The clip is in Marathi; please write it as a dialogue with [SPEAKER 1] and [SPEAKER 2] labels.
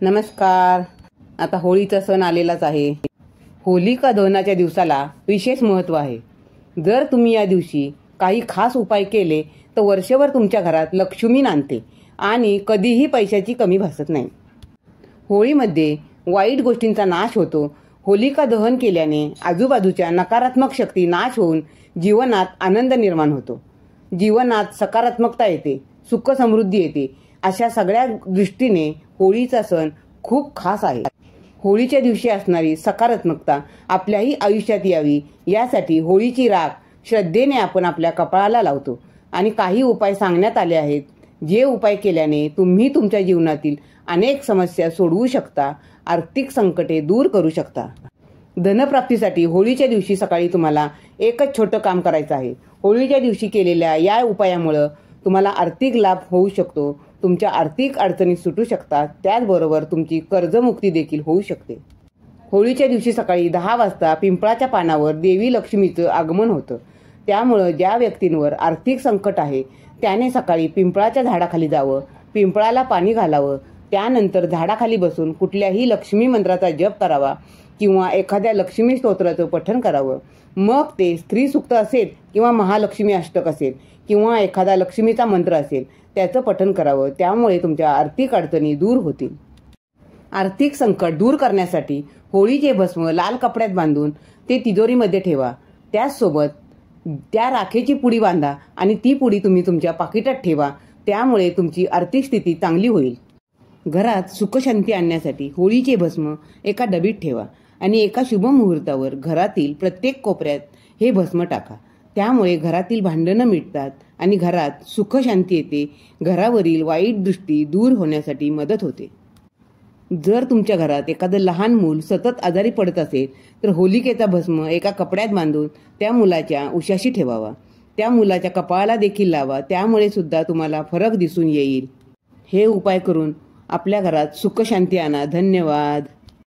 [SPEAKER 1] नमस्कार. आता होळीचा सण आलेलाच आहे. होलिका दहनाच्या दिवसाला विशेष महत्त्व आहे. जर तुम्ही या दिवशी काही खास उपाय केले तर वर्षभर तुमच्या घरात लक्ष्मी नांदते आणि कधीही पैशाची कमी भासत नाही. होळीमध्ये वाईट गोष्टींचा नाश होतो. होलिका दहन केल्याने आजूबाजूच्या नकारात्मक शक्ती नाश होऊन जीवनात आनंद निर्माण होतो. जीवनात सकारात्मकता येते, सुख समृद्धी येते. अशा सगळ्या दृष्टीने होळीचा सण खूप खास आहे. होळीच्या दिवशी असणारी सकारात्मकता आपल्याही आयुष्यात यावी यासाठी होळीची राख श्रद्धेने आपण आपल्या कपाळाला लावतो. आणि काही उपाय सांगण्यात आले आहेत, जे उपाय केल्याने तुम्ही तुमच्या जीवनातील अनेक समस्या सोडवू शकता, आर्थिक संकटे दूर करू शकता. धनप्राप्तीसाठी होळीच्या दिवशी सकाळी तुम्हाला एकच छोटं काम करायचं आहे. होळीच्या दिवशी केलेल्या या उपायामुळे तुम्हाला आर्थिक लाभ होऊ शकतो. तुमच्या आर्थिक अडचणी सुटू शकतात. त्याचबरोबर तुमची कर्जमुक्ती देखील होऊ शकते. होळीच्या दिवशी सकाळी 10 वाजता पिंपळाच्या पानावर देवी लक्ष्मीचं आगमन होतं. त्यामुळं ज्या व्यक्तींवर आर्थिक संकट आहे त्याने सकाळी पिंपळाच्या झाडाखाली जावं, पिंपळाला पाणी घालावं. त्यानंतर झाडाखाली बसून कुठल्याही लक्ष्मी मंत्राचा जप करावा किंवा एखाद्या लक्ष्मी स्तोत्राचं पठण करावं. मग ते स्त्री सूक्त असेल किंवा महालक्ष्मी अष्टक असेल किंवा एखादा लक्ष्मीचा मंत्र असेल त्याचं पठण करावं. त्यामुळे तुमच्या आर्थिक अडचणी दूर होतील. आर्थिक संकट दूर करण्यासाठी होळीचे भस्म लाल कपड्यात बांधून ते तिजोरीमध्ये ठेवा. त्याचसोबत त्या राखेची पुडी बांधा आणि ती पुडी तुम्ही तुमच्या पाकिटात ठेवा. त्यामुळे तुमची आर्थिक स्थिती चांगली होईल. घरात सुखशांती आणण्यासाठी होळीचे भस्म एका डबीत ठेवा आणि एका शुभ मुहूर्तावर घरातील प्रत्येक कोपऱ्यात हे भस्म टाका. त्यामुळे घरातील भांडणं मिटतात आणि घरात सुखशांती येते. घरावरील वाईट दृष्टी दूर होण्यासाठी मदत होते. जर तुमच्या घरात एखादं लहान मूल सतत आजारी पडत असेल तर होलिकेचा भस्म एका कपड्यात बांधून त्या मुलाच्या उशाशी ठेवावा. त्या मुलाच्या कपाळाला देखील लावा. त्यामुळे सुद्धा तुम्हाला फरक दिसून येईल. हे उपाय करून आपल्या घरात सुखशांती आणा. धन्यवाद.